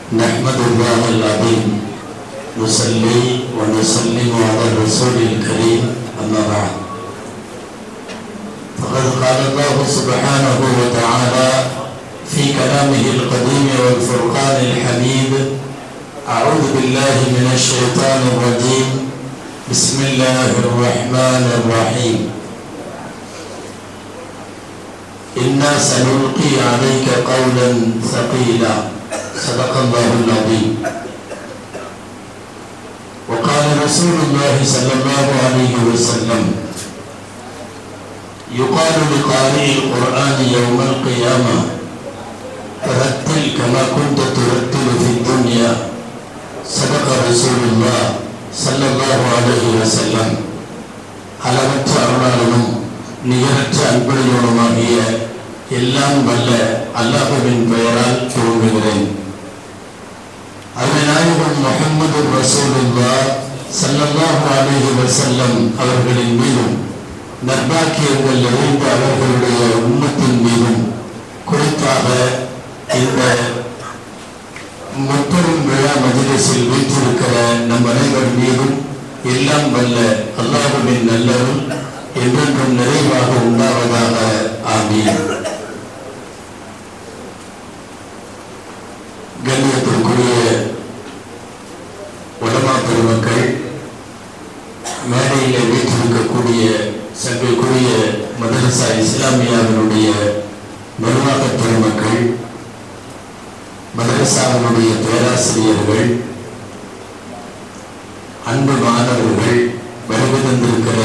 نحمد الله العظيم نصلي ونسلم على الرسول الكريم أما بعد فقد قال الله سبحانه وتعالى في كلامه القديم والفرقان الحميد أعوذ بالله من الشيطان الرجيم بسم الله الرحمن الرحيم إنا سنلقي عليك قولا ثقيلا صدق الله العظيم. وقال رسول الله صلى الله عليه وسلم يقال لقارئ القرآن يوم القيامة ترتل كما كنت ترتل في الدنيا صدق رسول الله صلى الله عليه وسلم. அளவற்ற அருளாளனும் நிகரற்ற அன்புடையோனுமாகிய எல்லாம் வல்ல அல்லாஹ்வின் பெயரால் துவங்குகிறேன். அருமைநாயகம் முஹம்மது ரசூலுல்லாஹ் ஸல்லல்லாஹு அலைஹி வஸல்லம் அவர்களின் மீதும் நற்பாக்கியங்கள் நிறைந்த அவர்களுடைய உம்மத்தின் மீதும் குறிப்பாக இந்த முப்பெரும் விழா மஜ்லிஸில் வீற்றிருக்கிற நம் அனைவர் மீதும் எல்லாம் வல்ல அல்லாஹ்வின் நல்லருள் என்றென்றும் நிறைவாக உண்டாவதாக. ஆமீன். கண்ணியத்திற்குரிய உலமா பெருமக்கள், மேடையிலே வீற்றிருக்கக்கூடிய சங்கைக்குரிய மதரசா இஸ்லாமியாவினுடைய நிர்வாக பெருமக்கள், மதரசாவினுடைய பேராசிரியர்கள், அன்பு மாணவர்கள், வருகை தந்திருக்கிற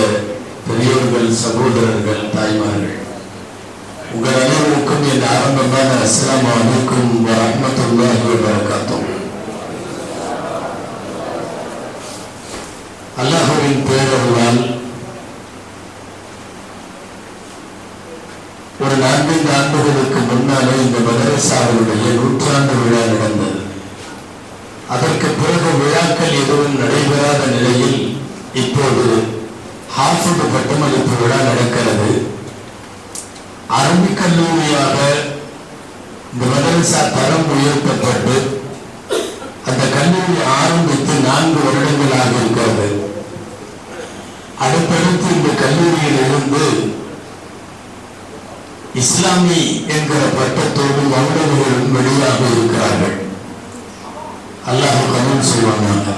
பெரியோர்கள், சகோதரர்கள், தாய்மார்கள், உங்கள் அனைவருக்கும் என் ஆரம்பமான அஸ்ஸலாமு அலைக்கும் வரஹ்மத்துல்லாஹி வபரகாத்துஹு. அல்லாஹ்வின் பேரருளால் ஒரு 4 ஆண்டுகளுக்கு முன்னாலே இந்த மதரசாவினுடைய 100ஆண்டு விழா நடந்தது. அதற்கு பிறகு விழாக்கள் எதுவும் நடைபெறாத நிலையில் இப்போது ஹாஃபிது பட்டமளிப்பு விழா நடக்கிறது. அரபிக் கல்லூரியாக இந்த மதரசா தரம் உயர்த்தப்பட்டு அந்த கல்லூரி ஆரம்பித்து 4 வருடங்களாக இருக்கிறது. அடுத்தடுத்து இந்த கல்லூரியில் இருந்து இஸ்லாமி என்கிற பட்டத்தோடு மாணவர்களும் வெளியாக இருக்கிறார்கள். அல்லாஹ் கபூல் செய்வாங்க.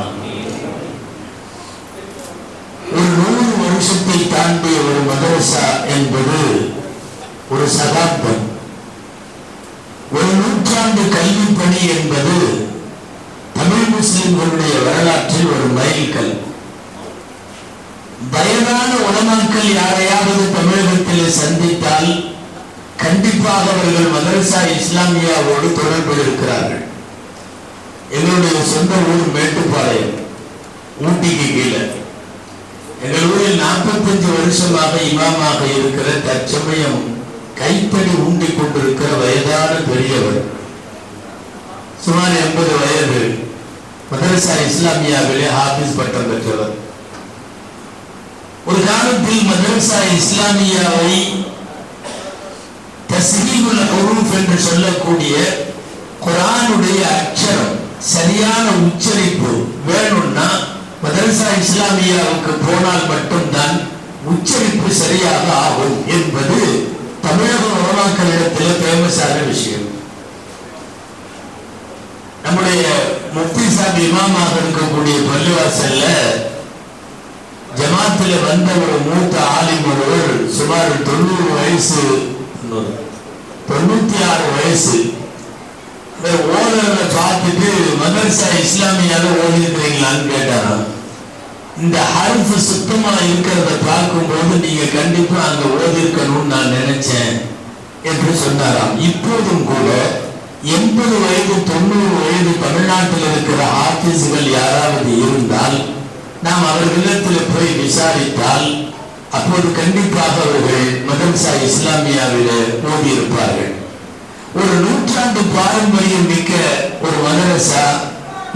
ஒரு 100 வருஷத்தை தாண்டிய ஒரு மதரசா என்பது ஒரு சகாப்தம். ஒரு 100ஆண்டு கல்வி பணி என்பது தமிழ் முஸ்லிம்களுடைய வரலாற்றில் ஒரு மைல்கல். வயதான உலமாக்கள் யாரையாவது தமிழகத்திலே சந்தித்தால் கண்டிப்பாக அவர்கள் மதரசா இஸ்லாமியாவோடு தொடர்பு இருக்கிறார்கள். எங்களுடைய சொந்த ஊர் மேட்டுப்பாளையம், ஊட்டிக்கு கீழே. எங்கள் ஊரில் 45 வருஷமாக இமாமாக இருக்கிற, தற்சமயம் கைத்தடி ஊண்டிக் கொண்டிருக்கிற வயதான பெரியவர், சுமார் 80 வயது, மதரசா இஸ்லாமியாவிலே ஹாஃபிஸ் பட்டம் பெற்றவர். ஒரு காலத்தில் மதரசா இஸ்லாமியாவை தஸ்ரீபுல் ஹுரூஃப் என்று சொல்லக்கூடிய குர்ஆனுடைய அக்ஷரம் சரியான உச்சரிப்பு வேணும்னா மதரசா இஸ்லாமியாவுக்கு போனால் மட்டும்தான் உச்சரிப்பு சரியாக ஆகும் என்பது தமிழக உலமாக்களிடத்தில் ஃபேமஸான விஷயம். நம்முடைய முஃப்தி சாஹிப் இமாமாக இருக்கக்கூடிய பள்ளிவாசல்ல ஜமாத்தில் வந்த ஒரு மூத்த ஆலிம் ஒருவர், சுமார் 90 வயசு, 96 வயசு, ஓனரை பார்த்துட்டு மதரசா இஸ்லாமியால ஓதி இருக்கிறீங்களான்னு கேட்டாராம். இந்த ஹர்ஃப் சுத்தமா இருக்கிறத பார்க்கும்போது நீங்க கண்டிப்பா அங்க ஓதி இருக்கணும்னு நான் நினைச்சேன் என்று சொன்னாராம். இப்போதும் கூட 80 வயது 90 வயது தமிழ்நாட்டில் இருக்கிற ஆபீஸ்கள் யாராவது இருந்தால் நாம் அவர்களிடத்தில் போய் விசாரித்தால் அப்போது கண்டிப்பாக அவர்கள் மதரசா இஸ்லாமியாவிலே ஓதி இருப்பார்கள். ஒரு 100ஆண்டு பாரம்பரியம் மிக்க ஒரு மதரசா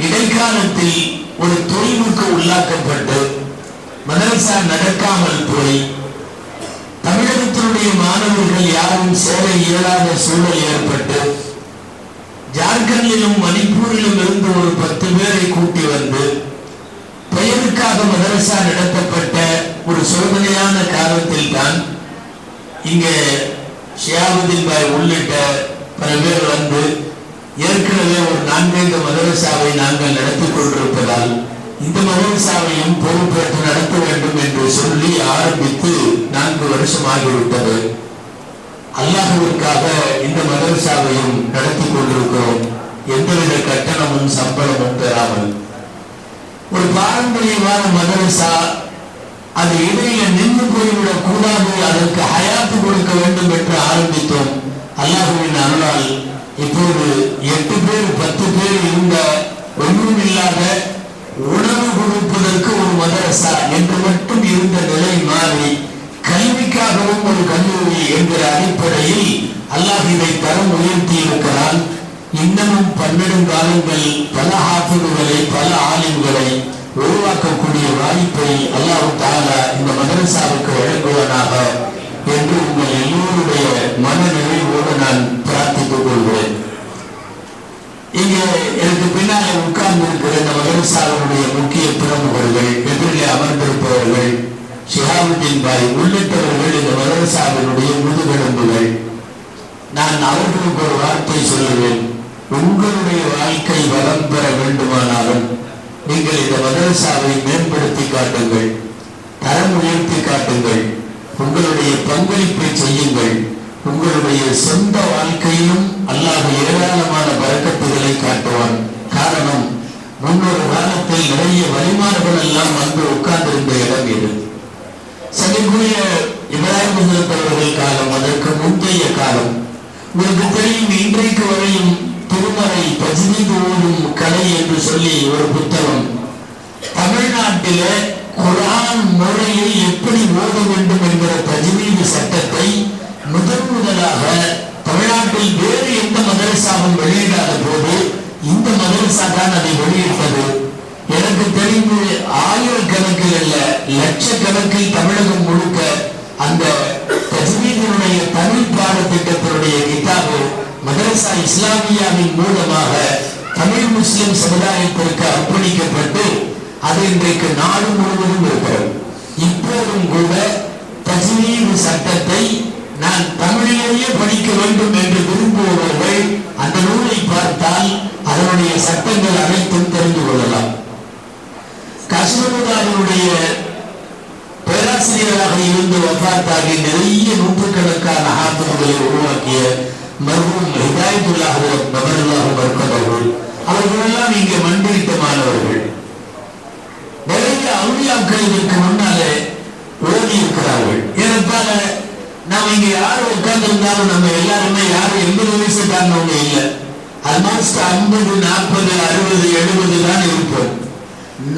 இடைக்காலத்தில் ஒரு தொய்வுக்கு உள்ளாக்கப்பட்டு மதரசா நடக்காமல் போய் தமிழகத்தினுடைய மாணவர்கள் யாரும் சேர இயலாத சூழல் ஏற்பட்டு ஜார்க்கண்டிலும் மணிப்பூரிலும் ஒரு 10 பேரை கூட்டி வந்து பெயருக்காக மதரசா நடத்தப்பட்ட ஒரு சோதனையான காலத்தில் தான் இங்கே ஷியாபுதீன் பாய் உள்ளிட்ட பல பேர் வந்து ஏற்கனவே ஒரு 4-5 மதரசாவை நாங்கள் நடத்தி கொண்டிருப்பதால் இந்த மதரசாவையும் பொறுப்பேற்று நடத்த வேண்டும் என்று சொல்லி ஆரம்பித்து 4 வருஷம் ஆகிவிட்டது. அல்லாஹ்விற்காக இந்த மதரசாவையும் நடத்தி கொண்டிருக்கிறோம். எந்தவித கட்டணமும் சம்பளமும் பெறாமல் ஒரு பாரம்பரியமான மதரசா அது இடையில நின்று போய்விடக் கூடாது, அதற்கு ஹயாத்து கொடுக்க வேண்டும் என்று ஆரம்பித்தோம். அல்லாஹ்வின் அருளால் இப்போது 8 பேர் 10 பேர் இருந்த ஒன்றும் இல்லாத உணவு கொடுப்பதற்கு ஒரு மதரசா என்று மட்டும் இருந்த நிலை மாறி கல்விக்காகவும் ஒரு கல்லூரி என்கிற அடிப்படையில் அல்லாஹ் இதை தரம் உயர்த்தி இருக்கிறான். இன்னமும் 12 காலங்கள் பல ஹாஃபிதுகளை பல ஆலிம்களை உருவாக்கக்கூடிய வாய்ப்பை அல்லாஹ் தஆலா இந்த மதரசாவுக்கு வழங்குவானாக என்று உங்கள் எல்லோருடைய மனநிறைவோடு நான் பிரார்த்தித்துக் கொள்கிறேன். இங்கே எனக்கு பின்னாலே உட்கார்ந்து இருக்கிற இந்த மதரசாவுடைய முக்கிய பிரமுகர்கள், எதிரிலே அமர்ந்திருப்பவர்கள், ஷிஹாபுதீன் பாய் உள்ளிட்டவர்கள் இந்த மதரசாவினுடைய முதுகெலும்புகள். நான் அவர்களுக்கு ஒரு வார்த்தை சொல்லுவேன். உங்களுடைய வாழ்க்கை வளம் பெற வேண்டுமானாலும் நீங்கள் இந்த மதரசாவை மேம்படுத்தி காட்டுங்கள், தரம் உயர்த்தி காட்டுங்கள், உங்களுடைய பங்களிப்பை செய்யுங்கள். உங்களுடைய சொந்த வாழ்க்கையிலும் அல்லாஹ் ஏராளமான பரக்கத்துகளை காட்டுவான். காரணம், முன்னொரு காலத்தில் நிறைய வழிமாறுகள் எல்லாம் வந்து உட்கார்ந்திருந்த இடம் இது. சங்கிக்குரிய இப்ராஹிம் ஹஜ்ரத் அவர்கள் காலம், அதற்கு முந்தைய காலம். உங்களுக்கு தெரியும், இன்றைக்கு வரையும் திருமறை தஜ்வீத் ஓதும் கலை என்று சொல்லி ஒரு புத்தகம் தமிழ்நாட்டிலே குர்ஆன் முறையை எப்படி ஓத வேண்டும் என்கிற தஜ்வீத் சட்டத்தை முதலாக தமிழ்நாட்டில் வேறு எந்த மதரசாவும் வெளியிடாத போது இந்த மதரசா தான் அதை வெளியிட்டது. எனக்கு தெரிந்து ஆயிரக்கணக்கில் அல்ல லட்சக்கணக்கில் தமிழகம் முழுக்க அந்த தஜ்வீதினுடைய தமிழ் பாடத்திட்டத்தினுடைய கிதாபு மதரசா இஸ்லாமியாவின் மூலமாக தமிழ் முஸ்லிம் சமுதாயத்திற்கு அர்ப்பணிக்கப்பட்டு அது இன்றைக்கு நாடு முழுவதும் இருக்கிறது. இப்போதும் கூட தஜ்வீத் சட்டத்தை நான் தமிழிலேயே படிக்க வேண்டும் என்று விரும்புபவர்கள் அந்த நூலை பார்த்தால் அதனுடைய சட்டங்கள் அனைத்தும் தெரிந்து கொள்ளலாம். கஷ்மீருடைய பேராசிரியராக இருந்து வஃபாத்தாகி நிறைய நூற்றுக்கணக்கான ஹாஃபிதுகளை உருவாக்கிய மர்ஹூம் ஹிதாயத்துல்லாஹ் பபருல்லாஹ் பர்கதஹு அவர்களெல்லாம் இங்கே மண்டிட்ட மாணவர்கள். நிறைய அவுலியாக்கள் இதற்கு முன்னாலே ஓதி இருக்கிறார்கள். ஏறத்தாழ நம்ம இங்க யாரு உட்கார்ந்திருந்தாலும் நம்ம எல்லாருமே யாரும் 80 வயசு தாண்டவங்க இல்லை. ஆல்மோஸ்ட் 50, 40, 60, 70 தான் இருப்போம்.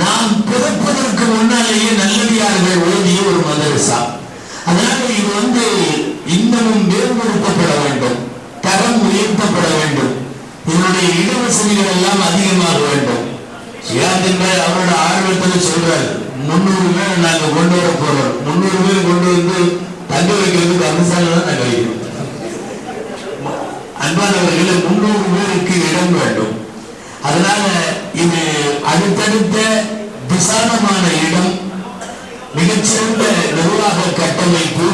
நாம் பிறப்பதற்கு முன்னாலேயே நல்லடியார்கள் ஓதிய ஒரு மதரசா. அதனால இது இன்னமும் மேம்படுத்தப்பட வேண்டும், தரம் உயர்த்தப்பட வேண்டும். இதனுடைய இடவசதிகள் எல்லாம் அதிகமாக வேண்டும். ஷியாபுதீன் அவரோட ஆர்வத்தில் சொல்றாரு, 300 பேர் நாங்க கொண்டு வர போறோம். 300 பேர் கொண்டு வந்து தங்க வைக்கிறதுக்கு அம்சால தான் நாங்க வைக்கிறோம். அன்பானவர்களே, 300 பேருக்கு இடம் வேண்டும். அதனால இது அடுத்தடுத்த விசாலமான இடம், மிகச்சிறந்த நிர்வாக கட்டமைப்பு,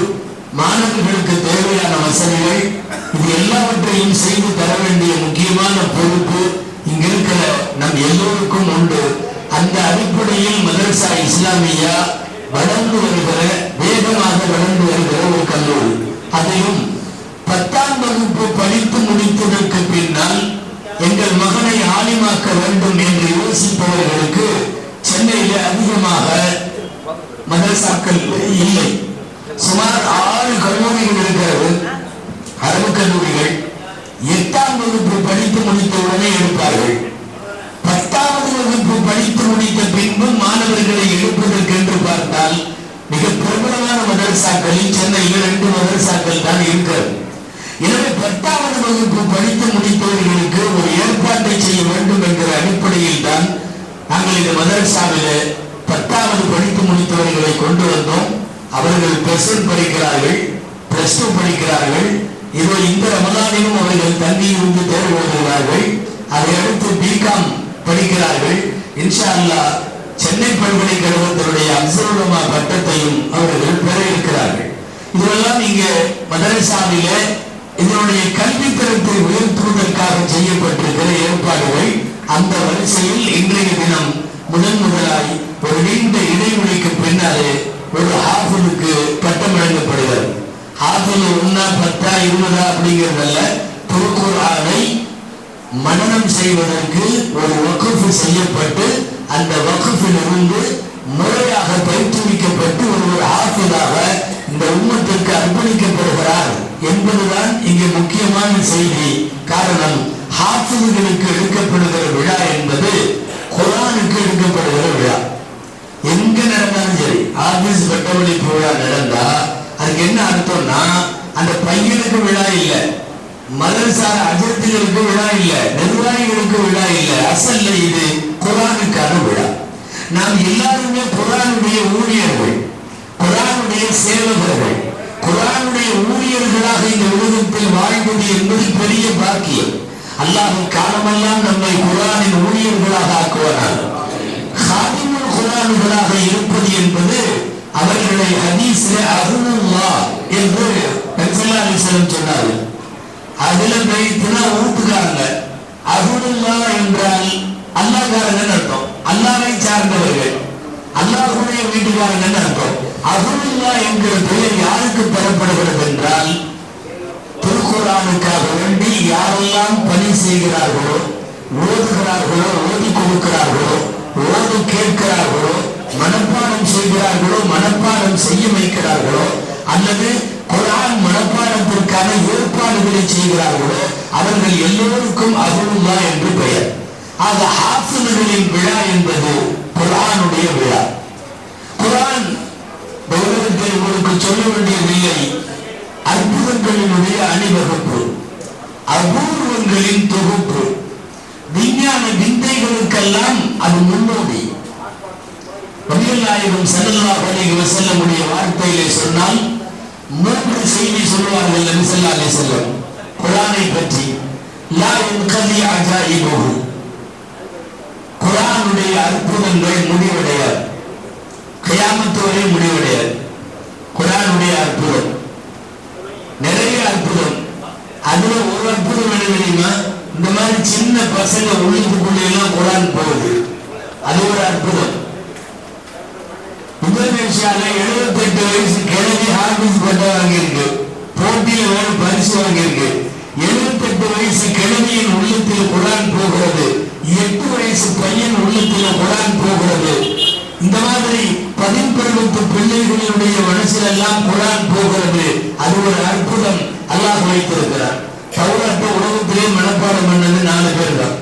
மாணவர்களுக்கு தேவையான வசதிகள், இது எல்லாவற்றையும் செய்து தர வேண்டிய முக்கியமான பொறுப்பு இங்க இருக்கிற நம் எல்லோருக்கும் உண்டு. அந்த அடிப்படையில் மதரசா இஸ்லாமியா வளர்ந்து வருகிற, வேகமாக வளர்ந்து வருகிற ஒரு கல்லூரி. அதையும் 10ஆம் வகுப்பு படித்து முடித்ததற்கு பின்னால் எங்கள் மகனை ஆலிமாக்க வேண்டும் என்று யோசிப்பவர்களுக்கு சென்னையில் அதிகமாக மதரசாக்கள் இல்லை. சுமார் 6 கல்லூரிகள் இருக்கிறது, அரபு கல்லூரிகள். 8ஆம் வகுப்பு படித்து முடித்த உடனே எடுப்பார்கள். 10வது வகுப்பு படித்து முடித்த பின்பு மாணவர்களை எடுப்பதற்கு என்று பார்த்தால் மிக பிரபலமான மதரசாக்களில் சென்னையில் 2 மதரசாக்கள் தான் இருக்கிறது. எனவே 10வது வகுப்பு படித்து முடித்தவர்களுக்கு ஒரு ஏற்பாட்டை செய்ய வேண்டும் என்கிற அடிப்படையில் தான் நாங்கள் இந்த மதரசாவிலே 10வது படித்து முடித்தவர்களை கொண்டு வந்தோம். அவர்கள் +1 படிக்கிறார்கள், +2 படிக்கிறார்கள். இதோ இந்த ரமலானிலும் அவர்கள் தங்கி இருந்து தேர்வு எழுதுகிறார்கள். அதை அடுத்து பிகாம் படிக்கிறார்கள். இன்ஷா அல்லாஹ் சென்னை பல்கலைக்கழகத்தினுடைய அப்சல் உலமா பட்டத்தையும் அவர்கள் பெற இருக்கிறார்கள். இதெல்லாம் இங்க மதரசாவில இதனுடைய கல்வித்தரத்தை உயர்த்துவதற்காக செய்யப்பட்டிருக்கிற ஏற்பாடுகள். அந்த வரிசையில் இன்றைய தினம் முதலாய் ஒரு நீண்ட இடைவெளிக்கு பின்னாலே ஒரு ஹாஃபிலுக்கு பட்டம் வழங்கப்படுகிறது. ஹாஃபில் 1 10 20 அப்படிங்கிறதல்ல, திருக்குர்ஆனை மனனம் செய்வதற்கு ஒரு வக்ஃப் செய்யப்பட்டு அந்த வக்ஃபிலிருந்து முறையாக பயிற்றுவிக்கப்பட்டு ஒரு ஹாஃபிலாக இந்த உம்மத்திற்கு அர்ப்பணிக்கப்படுகிறார் என்பதுதான் இங்கே முக்கியமான செய்தி. காரணம், ஹாஃபில்களுக்கு எடுக்கப்படுகிற விழா என்பது குர்ஆனுக்கு எடுக்கப்படுகிற விழா. எங்க நடந்தாலும் சரி, ஆபீஸ் பட்டமளிப்பு விழா நடந்தா அதுக்கு என்ன அர்த்தம்னா, அந்த பையனுக்கு விழா இல்லை, மதரசா அஜர்த்திகளுக்கு விழா இல்லை, நிர்வாகிகளுக்கு விழா இல்லை. அசல்ல இது குர்ஆனுக்கான விழா. நாம் எல்லாருமே குர்ஆனுடைய ஊழியர்கள், குர்ஆனுடைய சேவகர்கள், குர்ஆனுடைய ஊழியர்களாக இந்த உலகத்தில் வாழ்வது என்பது பெரிய பாக்கியம். அல்லாஹ் காலமெல்லாம் நம்மை குர்ஆனின் ஊழியர்களாக ஆக்குவார். ஹாதிமுல் குர்ஆன்களாக இருப்பது என்பது அவர்களை ஹதீஸ்ல அஹ்லுல்லாஹ் என்று நபி ஸல்லல்லாஹு அலைஹி வஸல்லம் சொன்னார்கள். அதுல வைத்துனா ஊத்துக்காரங்க. அஹ்லுல்லாஹ் என்றால் அல்லாஹ்காரங்கன்னு அர்த்தம், அல்லாஹ்வை சார்ந்தவர்கள், அல்லாஹ்வுடைய வீட்டுக்காரங்கன்னு அர்த்தம். அஹ்லுல்லாஹ் என்கிற பெயர் யாருக்கு பெறப்படுகிறது என்றால், திருக்குர்ஆனுக்காக வேண்டி யாரெல்லாம் பணி செய்கிறார்களோ, ஓதுகிறார்களோ, ஓதி கொடுக்கிறார்களோ, ஓது கேட்கிறார்களோ, மனப்பாடம் செய்கிறார்களோ, மனப்பாடம் செய்ய வைக்கிறார்களோ, அல்லது குர்ஆன் மனப்பாடத்திற்கான ஏற்பாடுகளை செய்கிறார்களோ, அவர்கள் எல்லோருக்கும் அஹ்லுல்லாஹ் என்று பெயர். ஆக ஹாஃபில்களின் விழா என்பது குர்ஆனுடைய விழா. குர்ஆன் உலகத்தில் உங்களுக்கு சொல்ல வேண்டியதில்லை, அற்புதங்களினுடைய அணிவகுப்பு, அபூர்வங்களின் தொகுப்பு, விஞ்ஞான விந்தைகளுக்கெல்லாம் அது முன்னோடி. நபிகள் நாயகம் ஸல்லல்லாஹு அலைஹி வஸல்லம் உடைய வார்த்தையிலே சொன்னால் 3 செய்தி சொல்வார்கள் நபி ஸல்லல்லாஹு அலைஹி வஸல்லம் குர்ஆனை பற்றி. லா யன்கதி அஜாயிபுஹு, குர்ஆனுடைய அற்புதங்கள் முடிவடையாது, கியாமத் வரை முடிவடையாது. குர்ஆனுடைய அற்புதம் நிறைய அற்புதம். அதுல ஒரு அற்புதம் என்ன தெரியுமா? இந்த மாதிரி சின்ன பசங்க உள்ளுக்குள்ளே எல்லாம் குர்ஆன் போகுது, அது ஒரு அற்புதம். இந்தோனேஷியால 78 வயசு கிழவி ஹாஃபிஸ் பட்டம் வாங்கியிருக்கு, போட்டியில வேற பரிசு வாங்கியிருக்கு. 78 வயசு கிழவியின் உள்ளத்தில் குர்ஆன் போகிறது, 8 வயசு பையன் உள்ளத்தில் குர்ஆன் போகிறது. இந்த மாதிரி 10 பிள்ளைகளுடைய மனசில் எல்லாம் குர்ஆன் போகிறது. அது ஒரு அற்புதம் அல்லாஹ் வைத்திருக்கிறார். தௌராத்தை உலகத்திலே மனப்பாடம் பண்ணது 4 பேர் தான்.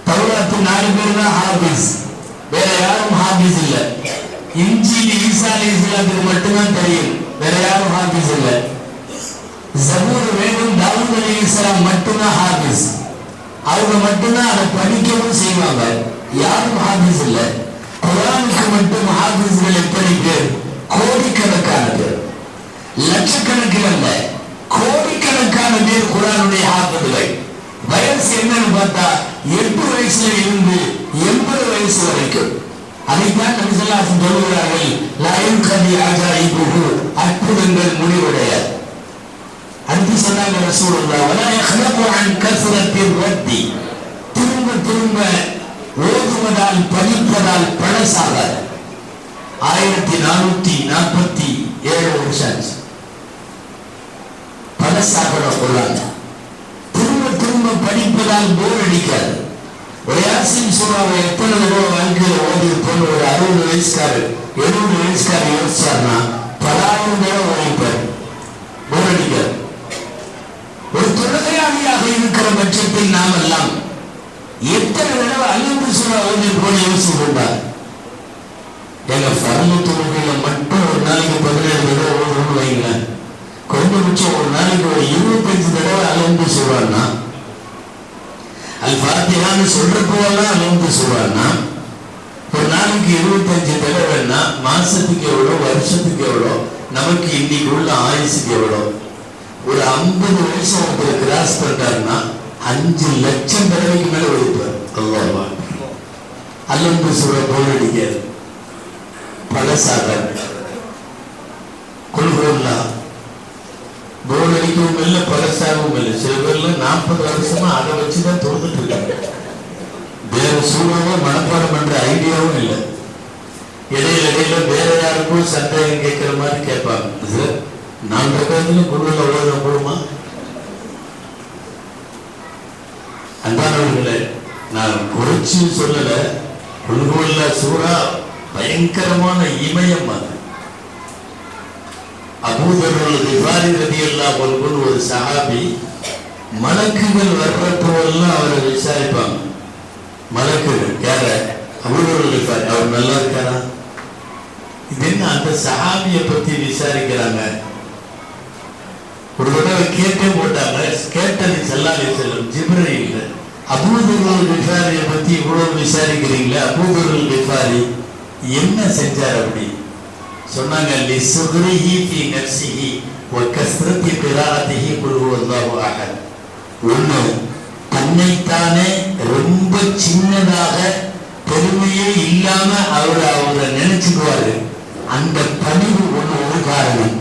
தௌராத்து 4 பேர் தான் ஹாஃபிஸ், வேற யாரும் ஹாஃபிஸ் இல்ல. இன்ஜீல் ஈசா அலைஹிஸ்ஸலாத்துக்கு மட்டும்தான் தெரியும், வேற யாரும் ஹாஃபிஸ் இல்ல. ஜபூர் வேதம் தாவூத் அலைஹிஸ்ஸலாம் மட்டும்தான் ஹாஃபிஸ், அவங்க மட்டும்தான் அதை படிக்கவும் செய்வாங்க, யாரும் ஹாஃபிஸ் இல்ல. குர்ஆனுக்கு மட்டும் ஹாஃபிஸ்கள் எத்தனை பேர்? கோடிக்கணக்கான பேர், லட்சக்கணக்கில் அல்ல, கோடிக்கணக்கான பேர் குர்ஆனுடைய ஹாஃபிஸ்கள். வயசு என்னன்னு பார்த்தா 8 வயசுல இருந்து 80 வயசு வரைக்கும். அதைத்தான் நபி ஸல்லல்லாஹு அலைஹி வஸல்லம் சொல்கிறார்கள், லா யன்கதி அஜாயிபுஹு, அற்புதங்கள் முடிவடையாது. அடுத்து சொன்னாங்க ரசூலுல்லாஹ், வலா யஹ்லகு அன் கஸ்ரத்தி ரத்தி, திரும்ப திரும்ப ஓதுவதால் படிப்பதால் பழசாகாது. 1447 வருஷம் பழசாகிற குர்ஆன். திரும்ப திரும்ப படிப்பதால் போர் அடிக்காது. ஒரு யாசின் சூறாவை எத்தனை தடவை வாழ்க்கையில் ஓதி போன ஒரு 60 வயசுக்காரு 70 வயசுக்காரு யோசிச்சார்னா 10,000 தடவை ஓதிப்பார், போர் அடிக்காது. ஒரு தொழுகையாளியாக இருக்கிற பட்சத்தில் நாம் எல்லாம் எத்தனை தடவை அல்ஹம்து சூரா ஓதி போன யோசிச்சுட்டார். எங்க ஃபர்து தொழுகையில மட்டும் ஒரு நாளைக்கு 17 தடவை ஓதுறோம்னு வைங்களேன், குறைந்தபட்சம் ஒரு நாளைக்கு ஒரு 25 தடவை அல்ஹம்து சூரான்னா, அல் ஃபாத்திஹான்னு சொல்றப்போலாம் அல்ஹம்து சூரான்னா, ஒரு நாளைக்கு 25 தடவைன்னா மாசத்துக்கு எவ்வளோ, வருஷத்துக்கு எவ்வளோ, நமக்கு இன்னைக்கு உள்ள ஆயுசுக்கு எவ்வளோ? ஒரு 50 வயசு ஒருத்தர் கிராஸ் பண்றாருன்னா 5 லட்சம் தடவைக்கு மேல ஒழிப்பார். அல்லாஹ் அல்லந்து சூழ போல் அடிக்காது, பழசாக கொள்கோல்லா போல் அடிக்கவும் இல்லை, பழசாகவும் இல்லை. சில பேர்ல 40 வருஷமா அதை வச்சுதான் தோந்துட்டு இருக்காங்க. வேற சூழலும் மனப்பாடம் பண்ற ஐடியாவும் இல்லை. இடையில வேற யாருக்கும் சந்தேகம் கேட்கிற மாதிரி கேட்பாங்க. சார், நான் பிரகாரத்துல குழுவில் அவ்வளவு போடுமா? அன்பானவர்களே, நான் குறைச்சி சொல்லல. குழுவுள்ள சூறா பயங்கரமான இமயம். அது அபூதர் கிஃபாரி ரலியல்லாஹு அன்ஹு ஒரு சஹாபி, மலக்குகள் வர்றப்போவெல்லாம் அவரை விசாரிப்பாங்க. மலக்குகள் யார? அபூதர் கிஃபாரி, அவர் நல்லா இருக்காரா? இது என்ன, அந்த சஹாபியை பத்தி விசாரிக்கிறாங்க. ஒரு தடவை கேட்டே போட்டாங்க. கேட்டது ஸல்லல்லாஹு அலைஹி வஸல்லம் ஜிப்ரீல், அபூதர் கிஃபாரியை பத்தி இவ்வளவு விசாரிக்கிறீங்களே, அபூதர் கிஃபாரி என்ன செஞ்சார் அப்படி சொன்னாங்க. லிசுக்ரிஹி ஃபீ நஃப்ஸிஹி வ கஸ்ரத்தி கிராஅத்திஹி குல் ஹுவல்லாஹு அஹத். ஒண்ணு, தன்னைத்தானே ரொம்ப சின்னதாக பெருமையே இல்லாம அவரை நினைச்சுக்குவாரு. அந்த பணிவு ஒரு காரணம்.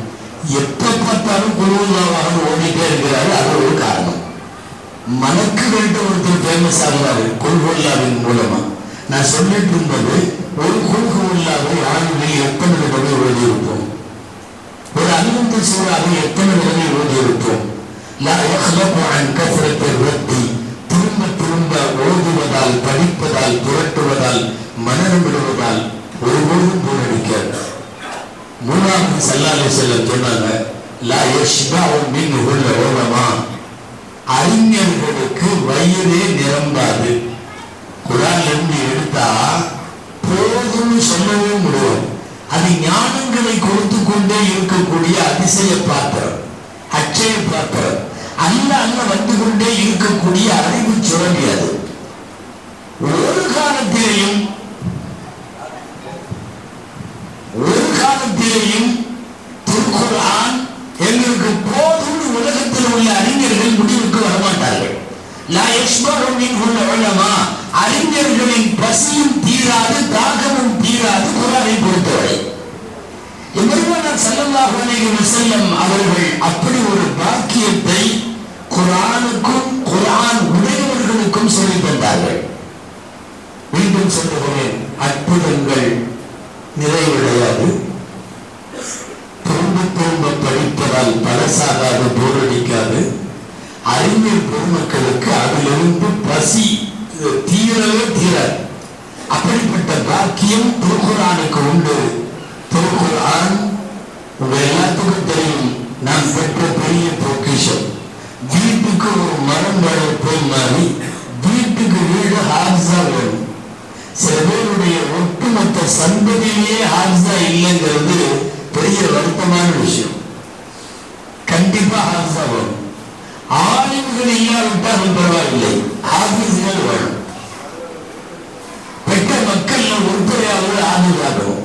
எப்ப பார்த்தாலும் குல் ஹுவல்லாஹு அஹத் ஓடிட்டே இருக்கிறாரு, அது ஒரு காரணம். மலக்குகள்கிட்ட ஒருத்தர் ஃபேமஸ் ஆகிறாரு குல் ஹுவல்லாஹ்வின் மூலமா. நான் சொல்லிட்டு இருந்தது, ஒரு குல் ஹுவல்லாஹை ஆளுநர் எத்தனை தடவை ஓதியிருப்போம், ஒரு அல்ஹம்து சூராவை எத்தனை தடவை ஓதியிருப்போம். லா யஹ்லபு அன் கஸ்ரத்தி ரத்தி, திரும்ப திரும்ப ஓதுவதால், படிப்பதால், புரட்டுவதால், மனனம் விடுவதால் ஒருபோதும் போரடிக்காது. மூணாவது ஸல்லல்லாஹு அலைஹி வஸல்லம் சொன்னாங்க, லா யஷ்பஉ மின்ஹுல் உலமா, அறிஞர்களுக்கு வயிறே நிரம்பாது. குர்ஆன்ல இருந்து எடுத்தா போதும்னு சொல்லவே முடியாது. அது ஞானங்களை கொடுத்து கொண்டே இருக்கக்கூடிய அதிசய பாத்திரம், அச்சய பாத்திரம், அல்ல வந்து கொண்டே இருக்கக்கூடிய அறிவு சுரண்டி. அது ஒரு காலத்திலேயும் திருக்குர்ஆன் எங்களுக்கு போதும்னு உலகத்தில் உள்ள அறிஞர்கள் முடிவுக்கு வரமாட்டார்கள். லா யஷ்பஉ மின்ஹுல் உலமா, அறிஞர்களின் பசியும் தீராது, தாகமும் தீராது குர்ஆனை பொறுத்தவரை. பெருமானார் ஸல்லல்லாஹு அலைஹி வஸல்லம் அவர்கள் அப்படி ஒரு பாக்கியத்தை குர்ஆனுக்கும் குர்ஆன் உடையவர்களுக்கும் சொல்லித் தந்தார்கள். மீண்டும் சொல்லுகிறேன், அற்புதங்கள் நிறைவடையாது. திரும்ப திரும்ப படிப்பதால் பழசாகாது, போரடிக்காது. அறிஞர் பெருமக்களுக்கு அதிலிருந்து பசி தீரவே தீராது. அப்படிப்பட்ட பாக்கியம் திருக்குர்ஆனுக்கு உண்டு. திருக்குர்ஆன் உங்க எல்லாத்துக்கும் தெரியும், நான் பெற்ற பெரிய பொக்கிஷம். வீட்டுக்கு ஒரு மரம் வளர்ப்பை மாதிரி வீட்டுக்கு வீடு ஹாஃபிஸா வேணும். சில பேருடைய ஒட்டுமொத்த சந்ததியிலேயே ஹாஃபிஸா இல்லைங்கிறது பெரிய வருத்தமான விஷயம். கண்டிப்பா ஹாஃபிஸா வேணும். ஆலிம்கள் இல்லாவிட்டால் பரவாயில்லை, ஹாஃபிஸ்கள் வேணும். பெற்ற மக்கள் ஒருத்தரையாவது ஆதரவாகும்.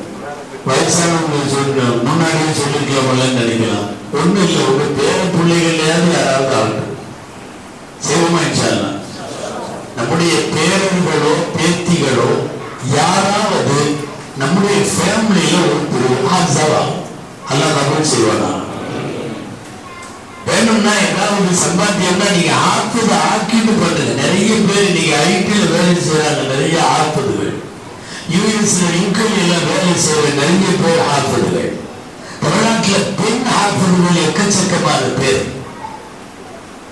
வயசானவங்க சொல்ற முன்னாடியே சொல்லிக்கலாம் நினைக்கலாம். ஒண்ணு இல்லை, உங்க பேர பிள்ளைகளையாவது யாராவது ஆகட்டும், சேவமா இன்ஷால்லா. நம்முடைய பேரன்களோ பேத்திகளோ யாராவது நம்முடைய ஃபேமிலியில ஒரு ஹாஃபிஸா அல்லாஹ் கபூல் செய்வானா? வேணும்னா ஏதாவது சம்பாத்தியம்னா நீங்க ஆக்குது ஆக்கிட்டு பண்ணுங்க. நிறைய பேர் நீங்க ஐடில வேலை செய்யறாங்க, நிறைய ஆக்குதுகள். யூஎஸ்ல யூகேல வேலை செய்யற நிறைய பேர் ஆக்குதுகள். தமிழ்நாட்டில் பெண் ஆக்குதுகள் எக்கச்சக்கமான பேர்.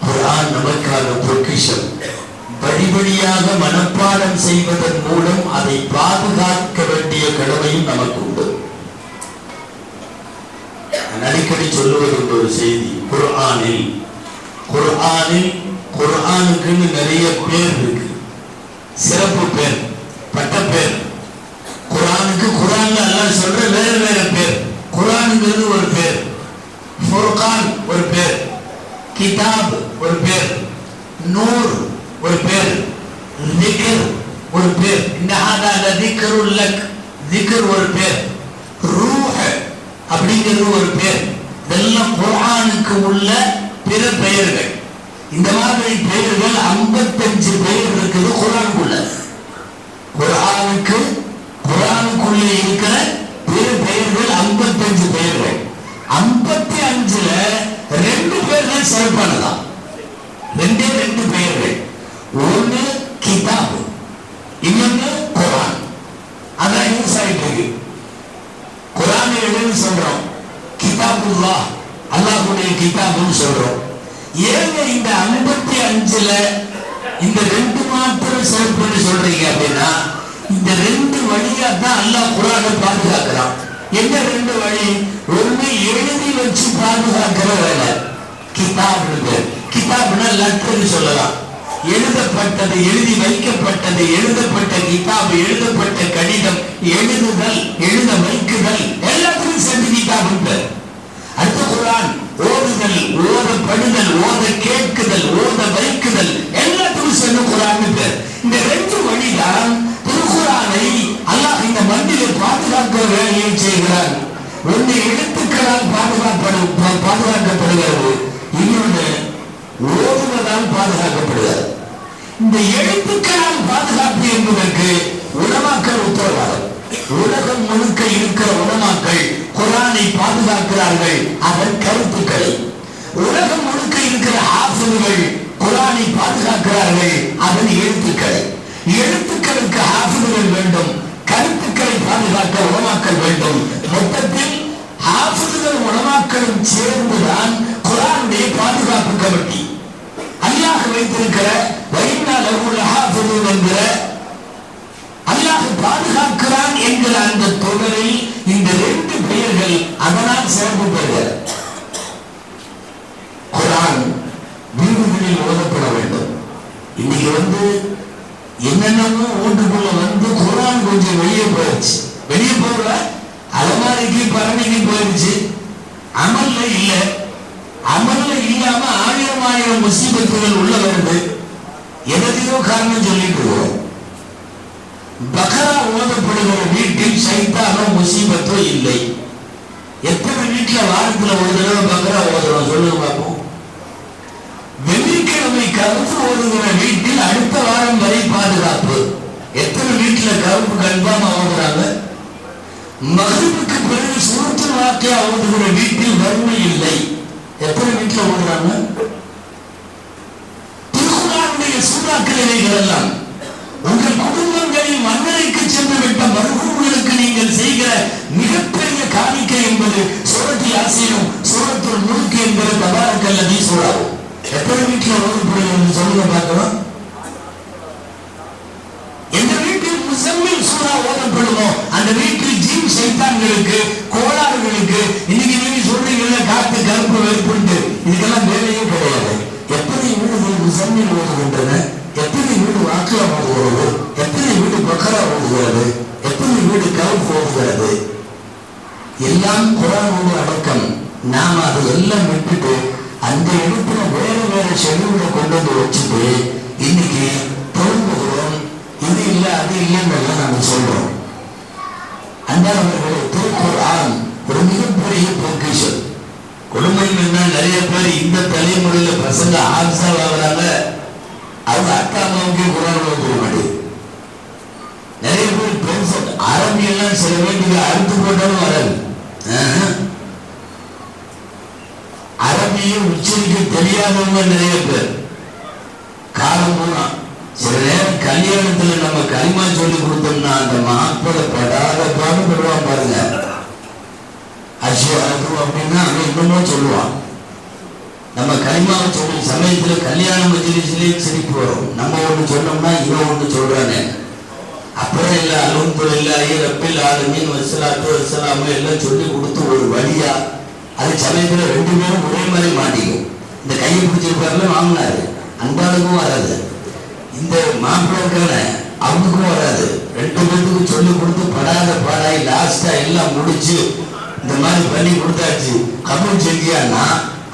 குர்ஆன் நமக்கான பொக்கிஷம். படிப்படியாக மனப்பாடம் செய்வதன் மூலம் அதை பாதுகாக்க வேண்டிய கடமையும் நமக்கு உண்டு. அடிக்கடி சொல்லுவது ஒரு செய்தி, குர்ஆனுக்குன்னு நிறைய பேர் இருக்கு, சிறப்பு பேர், பட்ட பேர். குர்ஆனுக்கு குர்ஆன்ல அல்லாஹ் சொல்ற வேற வேற பேர். குர்ஆனுங்கிறது ஒரு பேர், ஃபுர்கான் ஒரு பேர், கிதாப் ஒரு பேர், நூர் ஒரு பேர், திக்ர் ஒரு பேர், இன்னஹாதா லதிக்ருல் லக் திக்ர் ஒரு பேர், ரூஹ் அப்படிங்கிறது ஒரு பேர். இதெல்லாம் குர்ஆனுக்கு உள்ள பிற பெயர்கள். இந்த மாதிரி பெயர்கள் 55 பெயர் இருக்குது குர்ஆனுக்குள்ள. குர்ஆனுக்கு பொதுவானதான். ரெண்டே ரெண்டு பெயர்கள், ஒன்று கிதாப், இன்னொன்னு குரான். அதான் யூஸ் ஆயிட்டு இருக்கு. குரான் எழுதுன்னு சொல்றோம், கிதாபுல்லா அல்லாஹ்வுடைய கிதாபுன்னு சொல்றோம். ஏங்க இந்த 55ல இந்த ரெண்டு மாத்திரம் சிறப்புன்னு சொல்றீங்க அப்படின்னா, இந்த ரெண்டு வழியா தான் அல்லாஹ் குரானை பாதுகாக்கிறான். என்ன ரெண்டு வழி? ஒண்ணு எழுதி வச்சு பாதுகாக்கிற வேலை, கிதாப். கிதாப்னா லெட்டர்னு சொல்லலாம். எழுதப்பட்டது, எழுதி வைக்கப்பட்டது, எழுதப்பட்ட கிதாப், எழுதப்பட்ட கடிதம், எழுதுதல், எழுத வைக்குதல், எல்லாத்துக்கும் சேர்ந்து கிதாப். அடுத்த குரான் ஓதுதல், ஓதப்படுதல், ஓத கேட்குதல், ஓத வைக்குதல், எல்லாத்துக்கும் சேர்ந்து குரான் பேர். இந்த ரெண்டு வழிதான் திருக்குரானை அல்லாஹ் இந்த மண்ணிலே பாதுகாக்கிற வேலையை செய்கிறார். ஒன்று எழுத்துக்களால் பாதுகாக்கப்படுகிறது, இன்னொன்று ஓதுவதால் பாதுகாக்கப்படுகிறது. இந்த எழுத்துக்களால் பாதுகாப்பு என்பதற்கு உலமாக்கள் உத்தரவாதம். உலகம் முழுக்க இருக்கிற உலமாக்கள் குரானை பாதுகாக்கிறார்கள், அதன் கருத்துக்களை. உலகம் முழுக்க இருக்கிற ஹாஃபிதுகள் குரானை பாதுகாக்கிறார்கள், அதன் எழுத்துக்களை. எழுத்துக்களுக்கு ஹாஃபிதுகள் வேண்டும், கருத்துக்களை பாதுகாக்க உலமாக்கள் வேண்டும். மொத்தத்தில் ஹாஃபிதுகள் உலமாக்களும் சேர்ந்துதான் குரானுடைய பாதுகாப்பு கமிட்டி. அல்லாஹ் வைத்திருக்கிற என்கிற அல்லாஹ் பாதுகாக்கிறான் என்கிற அந்த தொடரில் இந்த ரெண்டு பெயர்கள் அதனால் சிறப்பு பெறுகிறது. குரான் வீடுகளில் ஓதப்பட வேண்டும். இன்னைக்கு என்னென்னமோ ஓட்டுக்குள்ள குரான் கொஞ்சம் வெளியே போயிடுச்சு. வெளியே போகல, அலமாரிக்கு பரணிக்கு போயிடுச்சு. அமல்ல இல்ல. அமல்ல இல்லாம ஆயிரம் முசீபத்துகள் உள்ள வருது. எதையோ காரணம் சொல்லிட்டு இருக்கோம். பக்ரா ஓதப்படுகிற வீட்டில் சைத்தானோ முசீபத்தோ இல்லை. எத்தனை வீட்டுல வாரத்துல ஒரு தடவை பக்ரா ஓதுறோம் சொல்லுங்க பாப்போம். வெள்ளிக்கிழமை கருப்பு ஓதுகிற வீட்டில் அடுத்த வாரம் வரை பாதுகாப்பு. எத்தனை வீட்டுல கருப்பு கன்பாம ஓதுறாங்க. மகரிபுக்கு பிறகு சூரத்துல் வாக்கியா ஓதுகிற வீட்டில் வறுமை இல்லை. எத்தனை வீட்டுல ஓதுறாங்க. திருக்குர்ஆனுடைய சூறாக்கள் இவைகள் எல்லாம் உங்கள் குடும்பங்களில் மன்னரைக்கு சென்று விட்ட மர்ஹூம்களுக்கு நீங்கள் செய்கிற மிகப்பெரிய காணிக்கை என்பது சூரத்து யாசீனும் சூரத்துல் முல்க் என்பது தபாரக்கல்லதி சூறாவும். எத்தனை வீட்டில் ஓதப்படுகிறது சொல்லுங்க பார்க்கலாம். எந்த வீட்டில் முஸம்மில் சூறா ஓதப்படுமோ அந்த வீட்டில் ஜின் சைத்தான்களுக்கு கோளாறுகளுக்கு இன்னைக்கு நீங்க சொல்றீங்கல்ல காத்து கருப்பு வெறுப்புண்டு இதுக்கெல்லாம் வேலையே கிடையாது. எத்தனை வீடுகள் முஸம்மில் ஓதுகின்றன, எத்தனை வீடு வாக்கியா ஓதுகிறது, எத்தனை வீடு பக்ரா ஓதுகிறது, எத்தனை வீடு கருப்பு ஓதுகிறது. எல்லாம் குர்ஆனோடு அடக்கம். நாம் அதை எல்லாம் விட்டுட்டு அந்த இடத்துல வேற ஷெட்யூலை கொண்டு வச்சுட்டு இன்னைக்கு பொருந்துகிறோம். இது இல்லை அது இல்லைன்னு நாம சொல்றோம். அன்பானவர்களே, திருக்குர்ஆன் ஒரு மிகப்பெரிய பொக்கிஷம். கொடுமையில் என்ன நிறைய பேர் இந்த தலைமுறையில பசங்க ஆப்சா ஆகுறாங்க. அவங்க அக்கா அம்மாவுக்கு குர்ஆன் ஓத மாட்டேங்குது. நிறைய பேர் பெருசு அரபியெல்லாம் சில பேருக்கு அறுத்து போட்டாலும் வராது. அரபியை உச்சரிக்க தெரியாதவங்க நிறைய பேர். காலம் போனா சில நேரம் கல்யாணத்துல நம்ம கலிமா சொல்லி கொடுத்தோம்னா அந்த மாப்பிள படாத பாடுபடுவான் பாருங்க. அஷ்ஹது அப்படின்னா அவன் இன்னமும் சொல்லுவான். நம்ம கலிமாவை சொல்லி சமயத்துல கல்யாண மஜ்லிஸ்லயே சிரிப்பு வரும். நம்ம ஒண்ணு சொன்னோம்னா இவன் ஒண்ணு சொல்றானே. அப்புறம் இல்ல அல்ஹம்துலில்லாஹி ரப்பில் ஆலமீன் வஸ்ஸலாத்து வஸ்ஸலாமு எல்லாம் சொல்லி கொடுத்து ஒரு வழியா அது சமயத்துல ரெண்டு பேரும் ஒரே மாதிரி மாட்டிக்கும். இந்த கையை பிடிச்சிருப்பாருல வாங்கினாரு, அன்பாளுக்கும் வராது, இந்த மாப்பிள்ளை இருக்கான அவனுக்கும் வராது. ரெண்டு பேருக்கும் சொல்லி கொடுத்து படாத பாடாய் லாஸ்டா எல்லாம் முடிச்சு இந்த மாதிரி பண்ணி கொடுத்தாச்சு. கபூல் செஞ்சியான்னா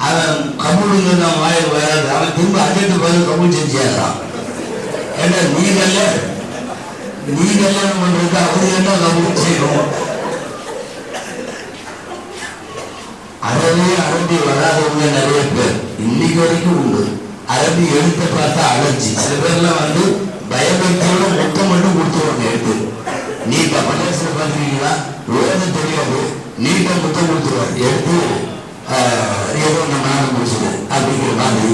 அவன் கபூலுங்க தான் வாயில் வராது. அவன் திரும்ப அஜெட்டு பதில் கபூல் செஞ்சியாடுறான். ஏன்னா நீ கல்யாணம் பண்றது அவரு என்ன கபூல் செய்யணும். அரபி வராதவங்க நிறைய பேர் இன்னைக்கு வரைக்கும் உண்டு. அரபி எழுத்த பார்த்தா அலர்ஜி. சில பேர்லாம் பயபக்தியோட மொத்தம் மட்டும் கொடுத்துருவாங்க. எடுத்து நீட்டா பள்ளியாசில பாத்துருக்கீங்களா, ஓத தெரியாது, நீட்டா மொத்தம் கொடுத்துருவாங்க. எடுத்து ஏதோ நம்ம நாடு முடிச்சுது அப்படி படிக்கிற மாதிரி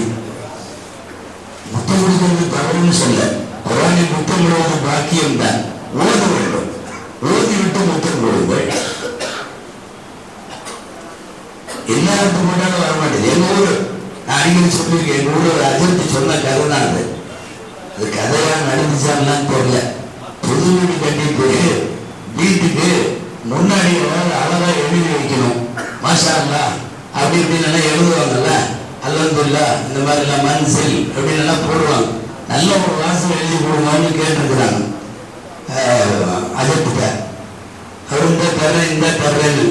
முத்தம் கொடுக்கிறது தவறுன்னு சொல்ல, குரானில் முத்தம் விடுவது பாக்கியம் தான். ஓத வேண்டும், ஓதிவிட்டு முத்தம் கொடுங்கள். எல்லாருக்கும் போட்டாலும் வரமாட்டேது. எங்க ஊரு நான் அடிக்கடி சொல்லியிருக்கேன், எங்க ஊர் ஒரு அஜர்த்தி சொன்ன கதை தான் அது. அது கதையா நடந்துச்சான்லாம் தெரியல. புது வீடு கட்டிட்டு வீட்டுக்கு முன்னாடி அழகா எழுதி வைக்கணும், மாஷா அல்லாஹ் அப்படி இப்படின்னு எழுதுவாங்கல்ல, அல்ஹம்துலில்லாஹ் இந்த மாதிரி எல்லாம் மன்சில் அப்படின்னு எல்லாம் போடுவாங்க. நல்ல ஒரு வாசல் எழுதி போடுவான்னு கேட்டிருக்கிறாங்க அஜர்த்திட்ட. அவர் இந்த தர இந்த தரன்னு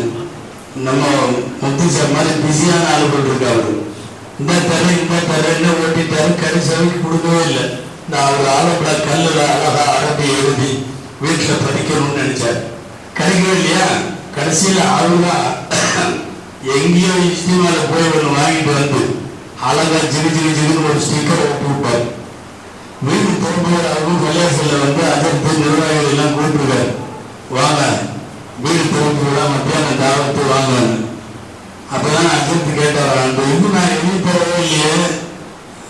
நம்ம முத்துச்சா மாதிரி பிஸியான ஆளுகள் இருக்காரு. இந்த தரன்னு ஓட்டிட்டாரு. கடைசிக்கு கொடுக்கவே இல்லை. நான் அவர் ஆலப்பட கல்லுல அழகா அரபி எழுதி வீட்டுல படிக்கணும்னு நினைச்சார். கிடைக்கவே இல்லையா? கடைசியில ஆளுநா எங்கேயோ இஸ்திமால போய் ஒன்று வாங்கிட்டு வந்து அழகா ஜிகு ஒரு ஸ்டிக்கர் ஓட்டி விட்டார். வீடு திரும்பியார் அவரும் பள்ளியாசல்ல வந்து அதற்கு நிர்வாகிகள் எல்லாம் கூப்பிட்டுருக்காரு, வாங்க வீடு திறந்து விட மத்தியான தாவத்து வாங்கன்னு. அப்பதான் அஜித்து கேட்டார், அந்த இது நான் எழுதி தரவே இல்லையே,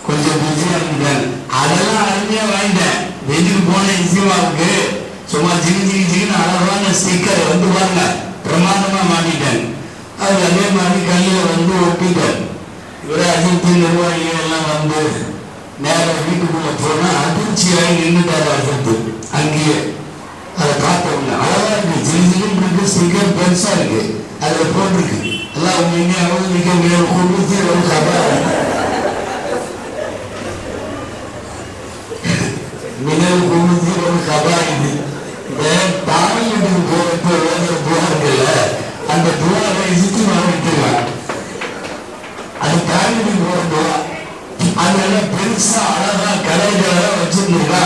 கொஞ்சம் பிஸியா இருந்தேன். அதெல்லாம் அருமையா வாங்கிட்டேன். வீட்டுக்கு போன இசிமாவுக்கு சும்மா ஜிகின்னு அழகான ஸ்டிக்கர் வந்து பாருங்க பிரமாதமா மாட்டிட்டேன். அவர் அதே மாதிரி கல்லில வந்து ஒட்டிட்டார். இவரே அஜித்து நிர்வாகிகள் எல்லாம் வந்து நேரம் வீட்டுக்குள்ள போனா அதிர்ச்சியாகி நின்றுட்டாரு அஜித்து. அங்கேயே அதை பார்த்தவங்க அழகா இருக்கு, ஜிகின்னு இருக்கு, ஸ்டிக்கர் பெருசா இருக்கு, அதுல போட்டிருக்கு எல்லாம் அவங்க இங்கே அவங்க மிக மிக கொடுத்து ஒரு கபால் மினல் கொடுத்து ஒரு கபால். இது இந்த தாமியத்துக்கு போறப்ப வேற புகார்கள்ல அந்த புகாரை இசுத்தி மாறிட்டுருக்காங்க. அது தாமியத்துக்கு போற புகா அதனால பெருசா அழகா கலைகளா வச்சிருந்தா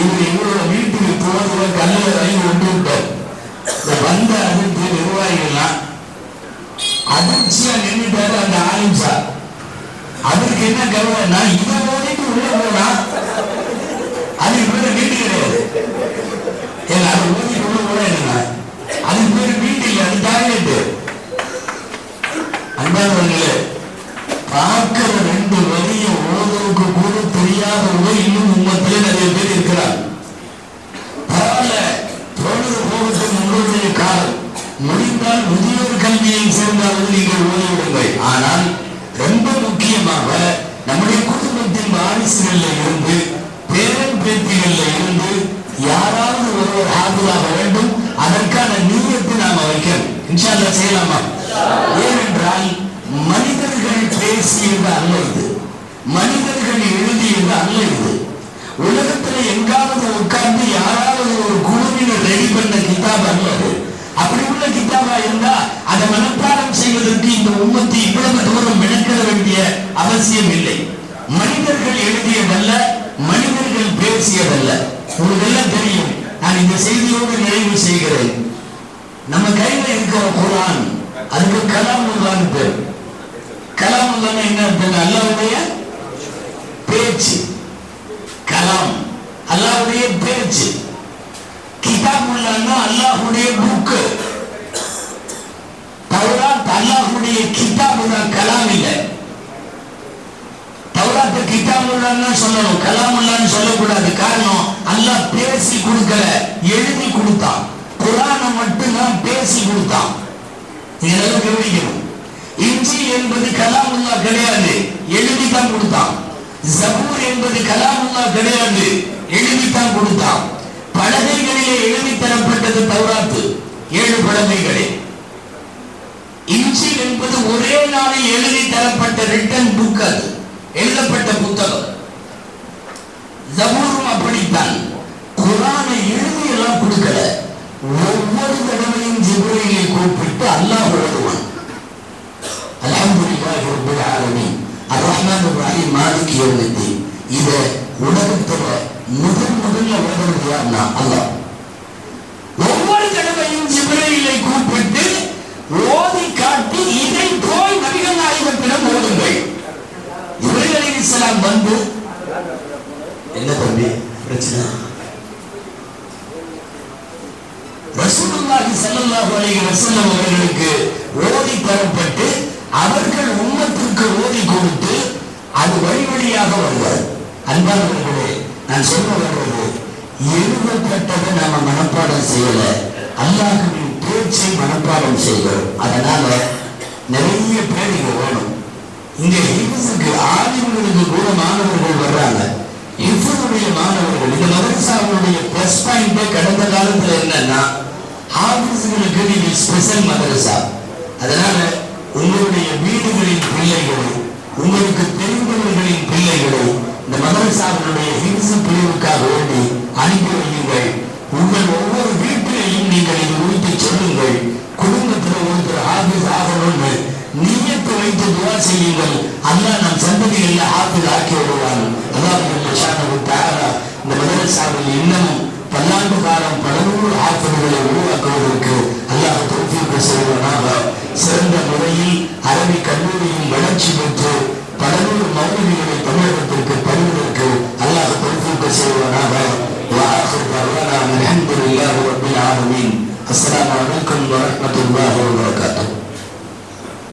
இவரோட வீட்டுக்கு போறதுல கல்ல வாங்கி ஒட்டி விட்டார். இந்த வந்த அதிர்ச்சி நிர்வாகிகள்லாம் அதிர்ச்சியா நின்றுட்டாரு அந்த ஆலிம்சா. அதுக்கு என்ன கவலைன்னா இதை ஓடிட்டு உள்ள போனா அதுக்கு பேரு வீட்டு கிடையாது. ஏன்னா அது ஓடிட்டு உள்ள போனா என்ன அதுக்கு பேரு வீட்டு இல்லை, அது டாய்லெட். அன்பானவர்களே, பார்க்கிற ரெண்டு வரியை ஓதுவதற்கு கூட தெரியாதவங்க இன்னும் உம்மத்திலே நிறைய பேர் இருக்கிறார். பரவாயில்ல, பொழுது போகத்துக்கு முன்னுடைய காலம் முடிந்தால் முதியோர் கல்வியை சேர்ந்தாலும் நீங்கள் ஓதிவிடுங்கள். ஆனால் ரொம்ப முக்கியமாக நம்முடைய குடும்பத்தின் வாரிசுகள்ல இருந்து பேரன் பேத்திகள்ல இருந்து யாராவது ஒருவர் ஆகுதாக வேண்டும். அதற்கான நீயத்தை நாம வைக்கணும். இன்ஷா அல்லாஹ் செய்யலாமா? ஏனென்றால் மனிதர்கள் பேசியது அல்ல இது, மனிதர்கள் எழுதியது அல்ல இது. உலகத்துல எங்காவது உட்கார்ந்து யாராவது ஒரு குழுவினர் ரெடி பண்ண கிதாப் அல்ல அது. அப்படி உள்ள கிதாபா இருந்தா அதை மனப்பாடம் செய்வதற்கு இந்த உம்மத்தை இவ்வளவு தூரம் மெனக்கிட வேண்டிய அவசியம் இல்லை. மனிதர்கள் எழுதியதல்ல, மனிதர்கள் பேசியதல்ல. உங்களுக்கு எல்லாம் தெரியும். நான் இந்த செய்தியோடு நிறைவு செய்கிறேன். நம்ம கையில இருக்கிற குர்ஆன் அதுக்கு கலாமுல்லான்னு பேர். கலாமுல்லான்னு என்ன அர்த்தம்? அல்லாஹ்வுடைய பேச்சு. கலாம் அல்லாஹ்வுடைய பேச்சு. கிதாபுல்லான்னா அல்லாஹ்வுடைய புக். தௌராத் அல்லாஹ்வுடைய கிதாபு தான், கலாம் இல்லை. தௌராத் கிதாபுல்லான்னு சொல்லணும், கலாமுல்லான்னு சொல்லக்கூடாது. காரணம் அல்லாஹ் பேசி கொடுக்கல, எழுதி கொடுத்தான். குர்ஆனை மட்டும்தான் பேசி கொடுத்தான். இதெல்லாம் கவனிக்கணும். இன்ஜீல் என்பது கலாமுல்லாஹ் கிடையாது, எழுதித்தான் கொடுத்தான். ஜபூர் என்பது கலாமுல்லாஹ் கிடையாது, எழுதித்தான் கொடுத்தான். பலகைகளிலே எழுதி தரப்பட்டது தௌராத்து, 7 பலகைகளே. இன்ஜீல் என்பது ஒரே நாளில் எழுதி தரப்பட்ட ரிட்டன் புக், அது எழுதப்பட்ட புத்தகம். ஜபூரும் அப்படித்தான். குர்ஆனை எழுதி எல்லாம் கொடுக்கல, ஒவ்வொரு தடவையும் ஜிப்ரீலை கூப்பிட்டு அல்லாஹ் ஓதுவான். அல்ஹம்துலில்லாஹி ரப்பில் ஆலமீன் அர்ரஹ்மானிர் ரஹீம் மாலிகி யௌமித்தீன். இத உலகத்துல முதல்ல ஓதுறது யாருன்னா அல்லாஹ். ஒவ்வொரு தடவையும் ஜிப்ரீலை கூப்பிட்டு ஓதி காட்டி இதை போய் நபிகள் நாயகத்திடம் ஓதுங்கள். ஜிப்ரீல் அலைஹிஸ்ஸலாம் வந்து, என்ன தம்பி பிரச்சனை? ரசூலுல்லாஹி ஸல்லல்லாஹு அலைஹி வஸல்லம் அவர்களுக்கு ஓதி தரப்பட்டு அவர்கள் உம்மத்துக்கு ஓதி கொடுத்து அது வழி வழியாக வருவார். அன்பானவர்களே, நான் சொல்ல வருவது, எழுதப்பட்டதை நாம மனப்பாடம் செய்யல, அல்லாஹ்வின் பேச்சை மனப்பாடம் செய்கிறோம். அதனால நிறைய பேர் இங்க வேணும். இங்க ஹிஃப்ஸுக்கு ஆலிம்களுக்கு கூட மாணவர்கள் வர்றாங்க. ஹிஃப்ஸுடைய மாணவர்கள் இந்த மதரசாவுடைய பிளஸ் பாயிண்ட் கடந்த காலத்துல என்னன்னா, ஹாஃபிஸ்களுக்கு நீங்க ஸ்பெஷல் மதரசா. அதனால உங்களுடைய வீடுகளின் பிள்ளைகளை, உங்களுக்கு தெரிந்தவர்களின் பிள்ளைகளை இந்த மதரசாவுடைய ஹிஃப்ஸ் பிரிவுக்காக வேண்டி அனுப்பி வையுங்கள். உங்கள் ஒவ்வொரு வீட்டிலையும் நீங்கள் இது குறித்து சொல்லுங்கள். குடும்பத்தில் ஒருத்தர் ஹாஃபிஸ் ஆகணும்னு நியத்து வைத்து துஆ செய்யுங்கள். அல்லாஹ் நம் சந்ததிகளில் ஹாஃபிஸ் ஆக்கி விடுவான். அல்லாஹ் சுப்ஹானஹு வ தஆலா இந்த மதரசாவில் இன்னமும் பல்லாண்டு காலம் பல நூறு ஹாஃபிஸ்களை உருவாக்குவதற்கு அல்லாஹ் தௌஃபீக் செய்வானாக. சிறந்த முறையில் அரபி கல்லூரியின் வளர்ச்சி பெற்று பல நூறு மௌலவிகளை தமிழகத்திற்கு பணிவதற்கு அல்லாஹ் தௌஃபீக் செய்வானாக. وآخر دعوانا الحمد لله رب العالمين. السلام عليكم ورحمة الله وبركاته.